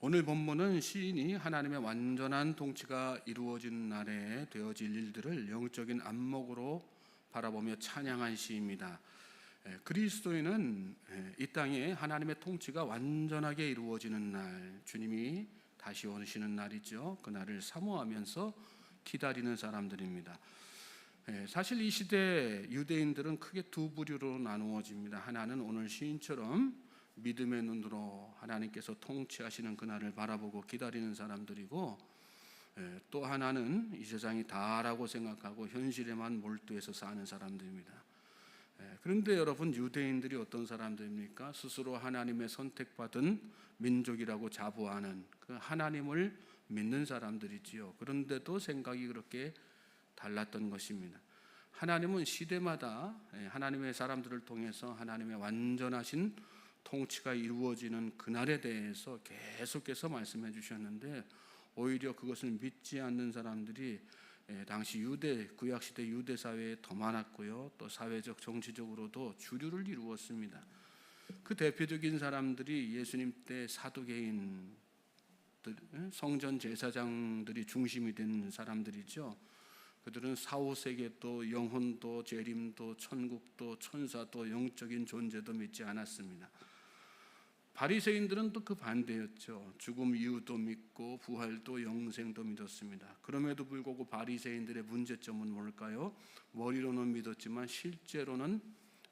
오늘 본문은 시인이 하나님의 완전한 통치가 이루어지는 날에 되어질 일들을 영적인 안목으로 바라보며 찬양한 시입니다. 그리스도인은 이 땅에 하나님의 통치가 완전하게 이루어지는 날, 주님이 다시 오시는 날이죠. 그 날을 사모하면서 기다리는 사람들입니다. 사실 이 시대 유대인들은 크게 두 부류로 나누어집니다. 하나는 오늘 시인처럼 믿음의 눈으로 하나님께서 통치하시는 그날을 바라보고 기다리는 사람들이고, 또 하나는 이 세상이 다라고 생각하고 현실에만 몰두해서 사는 사람들입니다. 그런데 여러분, 유대인들이 어떤 사람들입니까? 스스로 하나님의 선택받은 민족이라고 자부하는 그 하나님을 믿는 사람들이지요. 그런데도 생각이 그렇게 달랐던 것입니다. 하나님은 시대마다 하나님의 사람들을 통해서 하나님의 완전하신 통치가 이루어지는 그날에 대해서 계속해서 말씀해 주셨는데, 오히려 그것을 믿지 않는 사람들이 당시 구약시대 유대 사회에 더 많았고요, 또 사회적 정치적으로도 주류를 이루었습니다. 그 대표적인 사람들이 예수님 때 사두개인, 성전 제사장들이 중심이 된 사람들이죠. 그들은 사후세계도, 영혼도, 재림도, 천국도, 천사도, 영적인 존재도 믿지 않았습니다. 바리새인들은 또 그 반대였죠. 죽음 이후도 믿고 부활도 영생도 믿었습니다. 그럼에도 불구하고 바리새인들의 문제점은 뭘까요? 머리로는 믿었지만 실제로는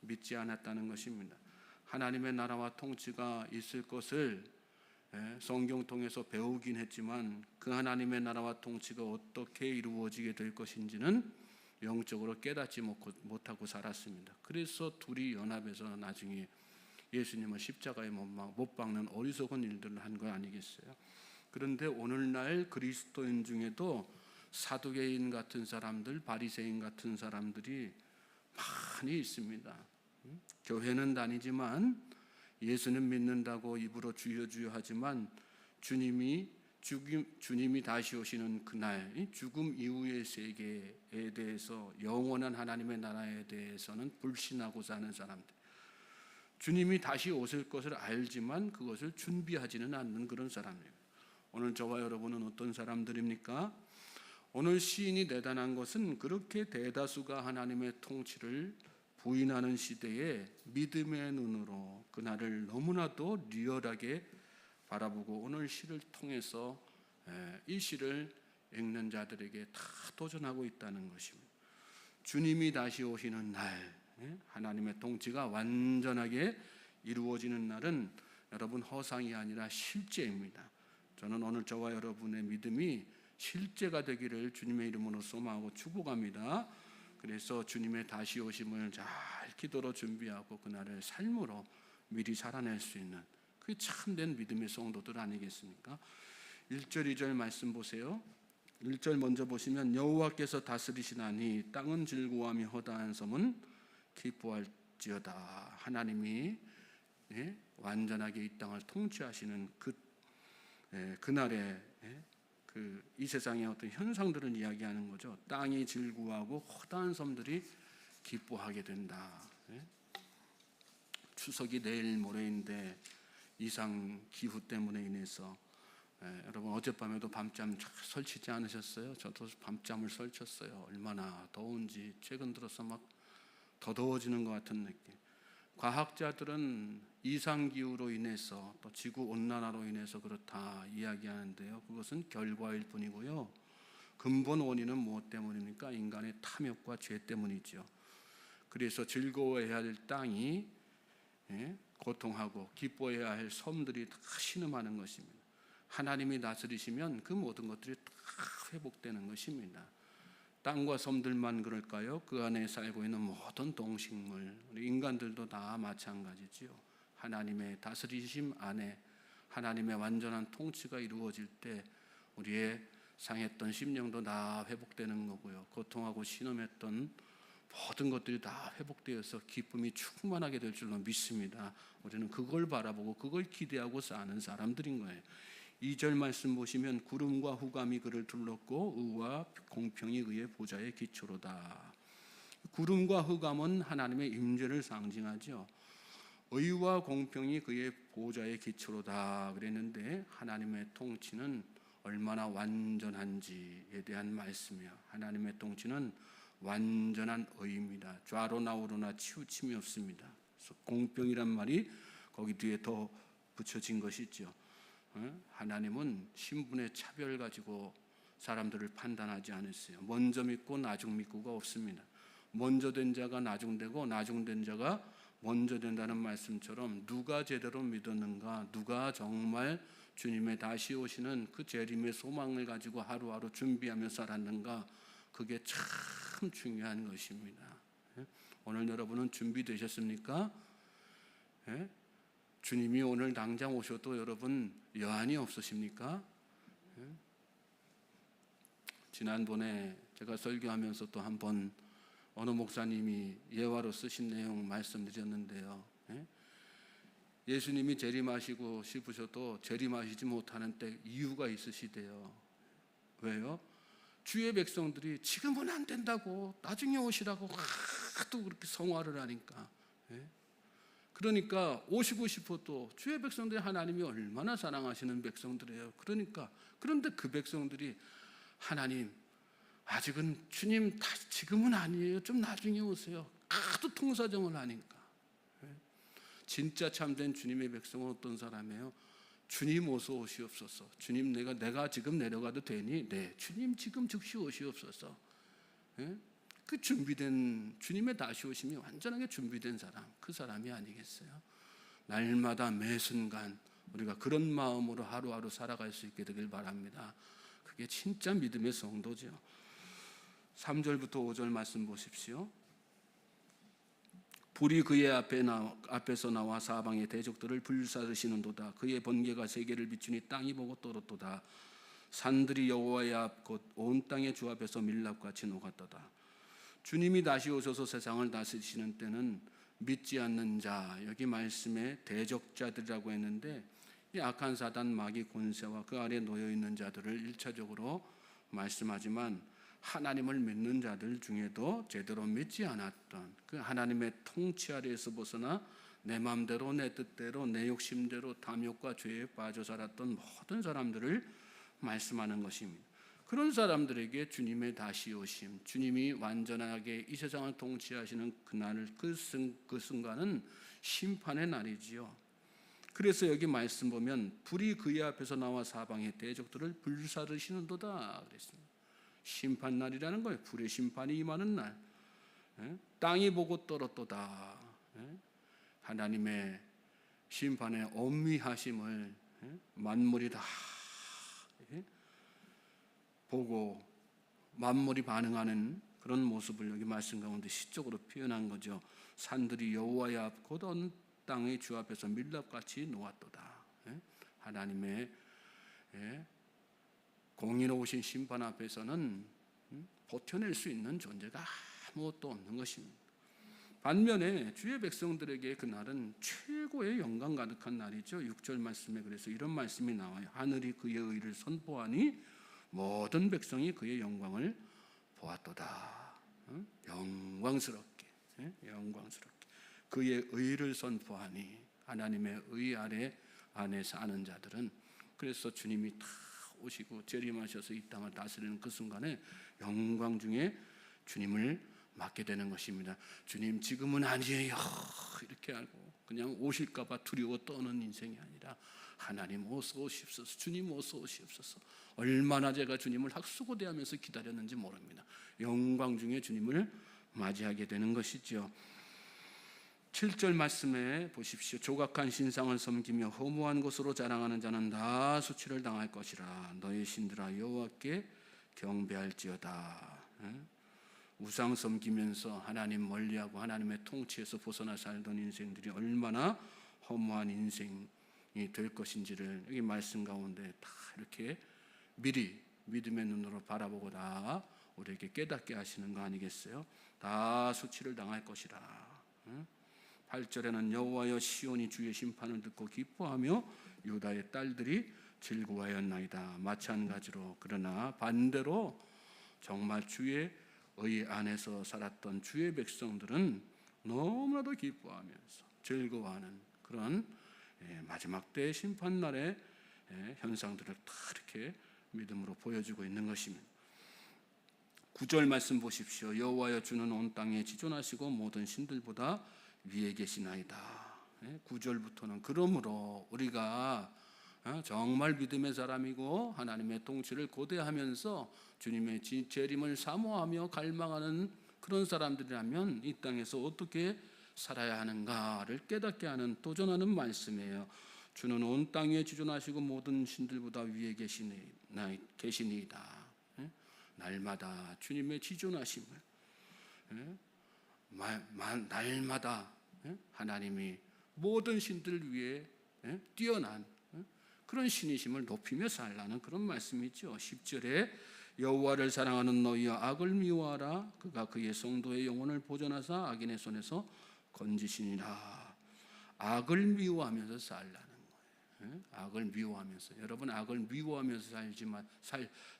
믿지 않았다는 것입니다. 하나님의 나라와 통치가 있을 것을 성경 통해서 배우긴 했지만 그 하나님의 나라와 통치가 어떻게 이루어지게 될 것인지는 영적으로 깨닫지 못하고 살았습니다. 그래서 둘이 연합해서 나중에 예수님을 십자가에 못 박는 어리석은 일들을 한 거 아니겠어요? 그런데 오늘날 그리스도인 중에도 사두개인 같은 사람들, 바리새인 같은 사람들이 많이 있습니다. 교회는 다니지만 예수는 믿는다고 입으로 주여 주여 하지만 주님이 다시 오시는 그날, 죽음 이후의 세계에 대해서, 영원한 하나님의 나라에 대해서는 불신하고 사는 사람들, 주님이 다시 오실 것을 알지만 그것을 준비하지는 않는 그런 사람입니다. 오늘 저와 여러분은 어떤 사람들입니까? 오늘 시인이 내단한 것은 그렇게 대다수가 하나님의 통치를 부인하는 시대에 믿음의 눈으로 그날을 너무나도 리얼하게 바라보고 오늘 시를 통해서 이 시를 읽는 자들에게 다 도전하고 있다는 것입니다. 주님이 다시 오시는 날, 하나님의 통치가 완전하게 이루어지는 날은 여러분 허상이 아니라 실제입니다. 저는 오늘 저와 여러분의 믿음이 실제가 되기를 주님의 이름으로 소망하고 축복합니다. 그래서 주님의 다시 오심을 잘 기도로 준비하고 그날을 삶으로 미리 살아낼 수 있는 그게 참된 믿음의 성도들 아니겠습니까? 1절 2절 말씀 보세요. 1절 먼저 보시면 여호와께서 다스리시나니 땅은 즐거워하며 허다한 섬은 기뻐할지어다. 하나님이 완전하게 이 땅을 통치하시는 그날에 이 세상의 어떤 현상들을 이야기하는 거죠. 땅이 즐거워하고 허다한 섬들이 기뻐하게 된다. 추석이 내일 모레인데 이상 기후 때문에 인해서 여러분 어젯밤에도 밤잠 설치지 않으셨어요? 저도 밤잠을 설쳤어요. 얼마나 더운지. 최근 들어서 막 더 더워지는 것 같은 느낌. 과학자들은 이상기후로 인해서 또 지구온난화로 인해서 그렇다 이야기하는데요, 그것은 결과일 뿐이고요, 근본 원인은 무엇 때문입니까? 인간의 탐욕과 죄 때문이죠. 그래서 즐거워해야 할 땅이 고통하고 기뻐해야 할 섬들이 다 신음하는 것입니다. 하나님이 다스리시면 그 모든 것들이 다 회복되는 것입니다. 땅과 섬들만 그럴까요? 그 안에 살고 있는 모든 동식물, 우리 인간들도 다 마찬가지지요. 하나님의 다스리심 안에 하나님의 완전한 통치가 이루어질 때 우리의 상했던 심령도 다 회복되는 거고요, 고통하고 신음했던 모든 것들이 다 회복되어서 기쁨이 충만하게 될 줄로 믿습니다. 우리는 그걸 바라보고 그걸 기대하고 사는 사람들인 거예요. 2절 말씀 보시면 구름과 후감이 그를 둘렀고 의와 공평이 그의 보좌의 기초로다. 구름과 흑암은 하나님의 임재를 상징하죠. 의와 공평이 그의 보좌의 기초로다 그랬는데, 하나님의 통치는 얼마나 완전한지에 대한 말씀이야. 하나님의 통치는 완전한 의입니다. 좌로 나우로나 치우침이 없습니다. 그래서 공평이란 말이 거기 뒤에 더 붙여진 것이죠. 하나님은 신분의 차별 가지고 사람들을 판단하지 않았어요. 먼저 믿고 나중 믿고가 없습니다. 먼저 된 자가 나중 되고 나중 된 자가 먼저 된다는 말씀처럼, 누가 제대로 믿었는가, 누가 정말 주님의 다시 오시는 그 재림의 소망을 가지고 하루하루 준비하며 살았는가, 그게 참 중요한 것입니다. 오늘 여러분은 준비되셨습니까? 주님이 오늘 당장 오셔도 여러분 여한이 없으십니까? 지난번에 제가 설교하면서 또 한번 어느 목사님이 예화로 쓰신 내용 말씀드렸는데요. 예수님이 재림하시고 싶으셔도 재림하시지 못하는 때 이유가 있으시대요. 왜요? 주의 백성들이 지금은 안 된다고, 나중에 오시라고 하도 그렇게 성화를 하니까. 그러니까 오시고 싶어도, 주의 백성들이 하나님이 얼마나 사랑하시는 백성들이에요. 그런데 그 백성들이 하나님, 아직은 주님 지금은 아니에요, 좀 나중에 오세요, 하도 통사정을 하니까. 진짜 참된 주님의 백성은 어떤 사람이에요? 주님 어서 오시옵소서. 주님, 내가 지금 내려가도 되니? 네, 주님 지금 즉시 오시옵소서. 그 준비된, 주님의 다시 오심이 완전하게 준비된 사람, 그 사람이 아니겠어요? 날마다 매 순간 우리가 그런 마음으로 하루하루 살아갈 수 있게 되길 바랍니다. 그게 진짜 믿음의 성도죠. 3절부터 5절 말씀 보십시오. 불이 그의 앞에서 나와 사방의 대적들을 불사르시는도다. 그의 번개가 세계를 비추니 땅이 보고 떨었도다. 산들이 여호와의 앞 곧 온 땅의 주 앞에서 밀랍같이 녹았도다. 주님이 다시 오셔서 세상을 다스리시는 때는 믿지 않는 자, 여기 말씀에 대적자들이라고 했는데, 이 악한 사단 마귀 권세와 그 아래 놓여 있는 자들을 1차적으로 말씀하지만, 하나님을 믿는 자들 중에도 제대로 믿지 않았던, 그 하나님의 통치 아래에서 벗어나 내 마음대로 내 뜻대로 내 욕심대로 탐욕과 죄에 빠져 살았던 모든 사람들을 말씀하는 것입니다. 그런 사람들에게 주님의 다시 오심, 주님이 완전하게 이 세상을 통치하시는 그날을, 그 순간은 심판의 날이지요. 그래서 여기 말씀 보면 불이 그의 앞에서 나와 사방의 대적들을 불사르시는도다 그랬습니다. 심판날이라는 거예요. 불의 심판이 임하는 날. 땅이 보고 떨었도다. 하나님의 심판의 엄미하심을 만물이 다 보고 만물이 반응하는 그런 모습을 여기 말씀 가운데 시적으로 표현한 거죠. 산들이 여호와의 앞 곧 온 땅의 주 앞에서 밀랍같이 놓았도다. 하나님의 공의로우신 심판 앞에서는 버텨낼 수 있는 존재가 아무것도 없는 것입니다. 반면에 주의 백성들에게 그날은 최고의 영광 가득한 날이죠. 6절 말씀에 그래서 이런 말씀이 나와요. 하늘이 그의 의를 선포하니 모든 백성이 그의 영광을 보았도다. 영광스럽게 그의 의를 선포하니, 하나님의 의 안에 사는 자들은, 그래서 주님이 다 오시고 재림하셔서 이 땅을 다스리는 그 순간에 영광 중에 주님을 맡게 되는 것입니다. 주님 지금은 아니에요 이렇게 알고 그냥 오실까 봐 두려워 떠는 인생이 아니라, 하나님 어서 오시옵소서, 주님 어서 오시옵소서. 얼마나 제가 주님을 학수고대하면서 기다렸는지 모릅니다. 영광 중에 주님을 맞이하게 되는 것이죠. 7절 말씀에 보십시오. 조각한 신상을 섬기며 허무한 것으로 자랑하는 자는 다 수치를 당할 것이라. 너희 신들아 여호와께 경배할지어다. 우상 섬기면서 하나님 멀리하고 하나님의 통치에서 벗어나 살던 인생들이 얼마나 허무한 인생이 될 것인지를 여기 말씀 가운데 다 이렇게 미리 믿음의 눈으로 바라보고 다 우리에게 깨닫게 하시는 거 아니겠어요? 다 수치를 당할 것이라. 8절에는 여호와여 시온이 주의 심판을 듣고 기뻐하며 유다의 딸들이 즐거워하였나이다. 마찬가지로, 그러나 반대로 정말 주의 의 안에서 살았던 주의 백성들은 너무나도 기뻐하면서 즐거워하는 그런 마지막 때의 심판날의 현상들을 다 이렇게 믿음으로 보여주고 있는 것입니다. 9절 말씀 보십시오. 여호와여 주는 온 땅에 지존하시고 모든 신들보다 위에 계시나이다. 9절부터는 그러므로 우리가 정말 믿음의 사람이고 하나님의 통치를 고대하면서 주님의 재림을 사모하며 갈망하는 그런 사람들이라면 이 땅에서 어떻게 살아야 하는가를 깨닫게 하는 도전하는 말씀이에요. 주는 온 땅에 지존하시고 모든 신들보다 위에 계시니이다. 날마다 주님의 지존하심을 날마다 하나님이 모든 신들 위에 뛰어난 그런 신이심을 높이며 살라는 그런 말씀이죠. 10절에 여호와를 사랑하는 너희여 악을 미워하라. 그가 그의 성도의 영혼을 보존하사 악인의 손에서 건지시니라. 악을 미워하면서 살라는 악을 미워하면서, 여러분 악을 미워하면서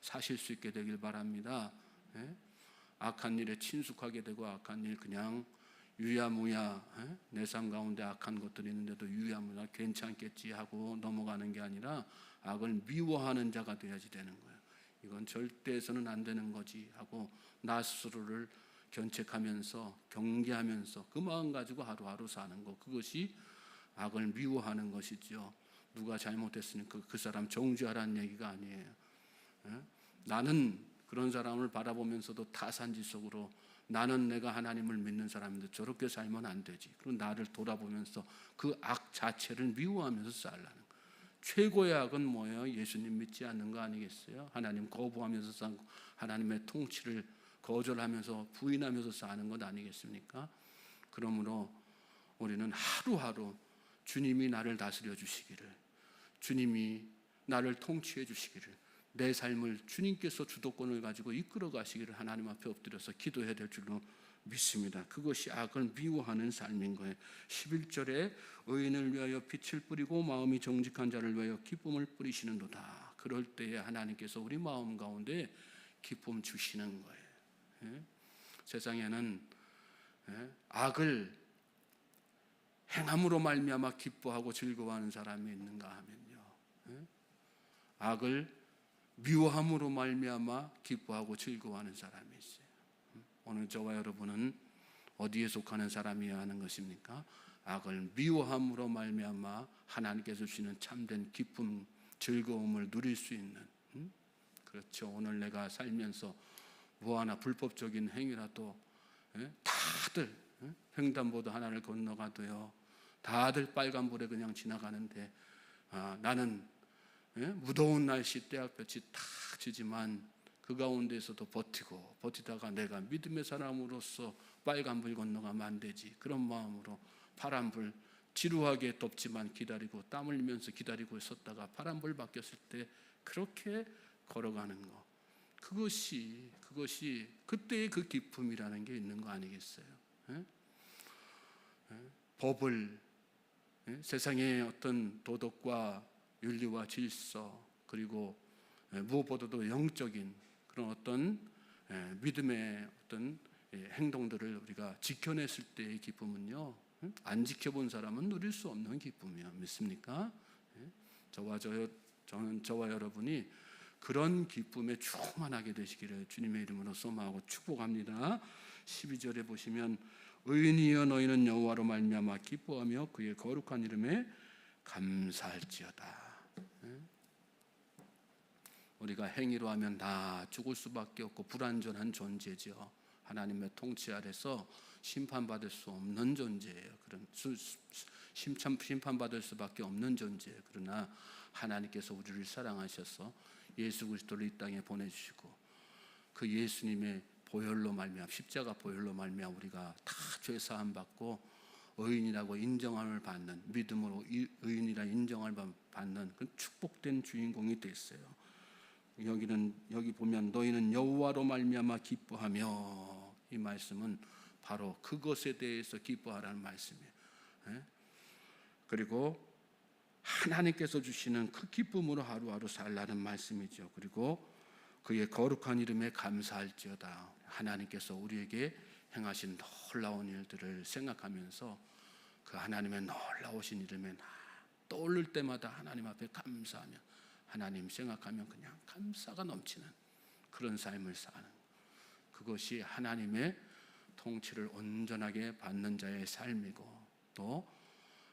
사실 수 있게 되길 바랍니다. 악한 일에 친숙하게 되고 악한 일 그냥 유야무야 내 삶 가운데 악한 것들이 있는데도 유야무야 괜찮겠지 하고 넘어가는 게 아니라 악을 미워하는 자가 되어야지 되는 거예요. 이건 절대 해서는 안 되는 거지 하고 나 스스로를 견책하면서 경계하면서 그 마음 가지고 하루하루 사는 것, 그것이 악을 미워하는 것이죠. 누가 잘못했으니까 그 사람 정죄하라는 얘기가 아니에요. 나는 그런 사람을 바라보면서도 타산지 속으로 나는 내가 하나님을 믿는 사람인데 저렇게 살면 안 되지. 그리고 나를 돌아보면서 그 악 자체를 미워하면서 살라는 거예요. 최고의 악은 뭐예요? 예수님 믿지 않는 거 아니겠어요? 하나님 거부하면서 사고 하나님의 통치를 거절하면서 부인하면서 사는 것 아니겠습니까? 그러므로 우리는 하루하루 주님이 나를 다스려 주시기를, 주님이 나를 통치해 주시기를, 내 삶을 주님께서 주도권을 가지고 이끌어 가시기를 하나님 앞에 엎드려서 기도해야 될 줄로 믿습니다. 그것이 악을 미워하는 삶인 거예요. 11절에 의인을 위하여 빛을 뿌리고 마음이 정직한 자를 위하여 기쁨을 뿌리시는도다. 그럴 때에 하나님께서 우리 마음 가운데 기쁨 주시는 거예요. 세상에는 악을 행함으로 말미암아 기뻐하고 즐거워하는 사람이 있는가 하면요, 악을 미워함으로 말미암아 기뻐하고 즐거워하는 사람이 있어요. 오늘 저와 여러분은 어디에 속하는 사람이어야 하는 것입니까? 악을 미워함으로 말미암아 하나님께서 주시는 참된 기쁨, 즐거움을 누릴 수 있는, 그렇죠. 오늘 내가 살면서 뭐 하나 불법적인 행위라도 다들 횡단보도 하나를 건너가도요, 다들 빨간불에 그냥 지나가는데 나는 무더운 날씨 떼약볕이 탁 지지만 그 가운데서도 버티다가 내가 믿음의 사람으로서 빨간불 건너가면 안 되지, 그런 마음으로 파란불 지루하게 덥지만 기다리고 땀 흘리면서 기다리고 있었다가 파란불 바뀌었을 때 그렇게 걸어가는 것, 그것이 그때의 그 기쁨이라는 게 있는 거 아니겠어요? 법을, 세상의 어떤 도덕과 윤리와 질서, 그리고 무엇보다도 영적인 그런 어떤 믿음의 어떤 행동들을 우리가 지켜냈을 때의 기쁨은요, 안 지켜본 사람은 누릴 수 없는 기쁨이요. 믿습니까? 저와 여러분이 그런 기쁨에 충만하게 되시기를 주님의 이름으로 소망하고 축복합니다. 12절에 보시면 의인이여 너희는 여호와로 말미암아 기뻐하며 그의 거룩한 이름에 감사할지어다. 우리가 행위로 하면 다 죽을 수밖에 없고 불완전한 존재죠. 하나님의 통치 아래서 심판받을 수 없는 존재예요. 그런 심판받을 수밖에 없는 존재예요. 그러나 하나님께서 우리를 사랑하셔서 예수 그리스도를 이 땅에 보내주시고 그 예수님의 보혈로 말미암아, 십자가 보혈로 말미암아 우리가 다 죄 사함 받고 의인이라고 인정함을 받는, 믿음으로 의인이라 인정을 받는 그 축복된 주인공이 됐어요. 여기 보면 너희는 여호와로 말미암아 기뻐하며, 이 말씀은 바로 그것에 대해서 기뻐하라는 말씀이에요. 그리고 하나님께서 주시는 그 기쁨으로 하루하루 살라는 말씀이죠. 그리고 그의 거룩한 이름에 감사할지어다. 하나님께서 우리에게 행하신 놀라운 일들을 생각하면서 그 하나님의 놀라우신 이름에 떠올릴 때마다 하나님 앞에 감사하며 하나님 생각하면 그냥 감사가 넘치는 그런 삶을 사는, 그것이 하나님의 통치를 온전하게 받는 자의 삶이고, 또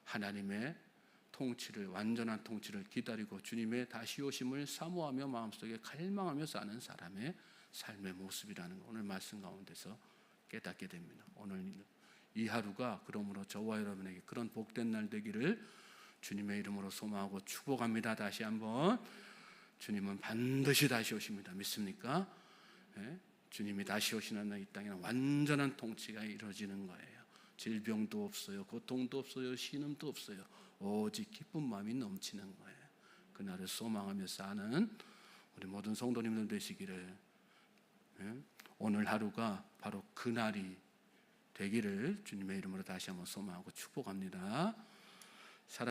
하나님의 통치를, 완전한 통치를 기다리고 주님의 다시 오심을 사모하며 마음속에 갈망하며 사는 사람의 삶의 모습이라는 걸 오늘 말씀 가운데서 깨닫게 됩니다. 오늘 이 하루가 그러므로 저와 여러분에게 그런 복된 날 되기를 주님의 이름으로 소망하고 축복합니다. 다시 한번, 주님은 반드시 다시 오십니다. 믿습니까? 네? 주님이 다시 오시는 날 이 땅에는 완전한 통치가 이루어지는 거예요. 질병도 없어요, 고통도 없어요, 신음도 없어요. 오직 기쁜 마음이 넘치는 거예요. 그날을 소망하며 사는 우리 모든 성도님들 되시기를, 오늘 하루가 바로 그날이 되기를 주님의 이름으로 다시 한번 소망하고 축복합니다.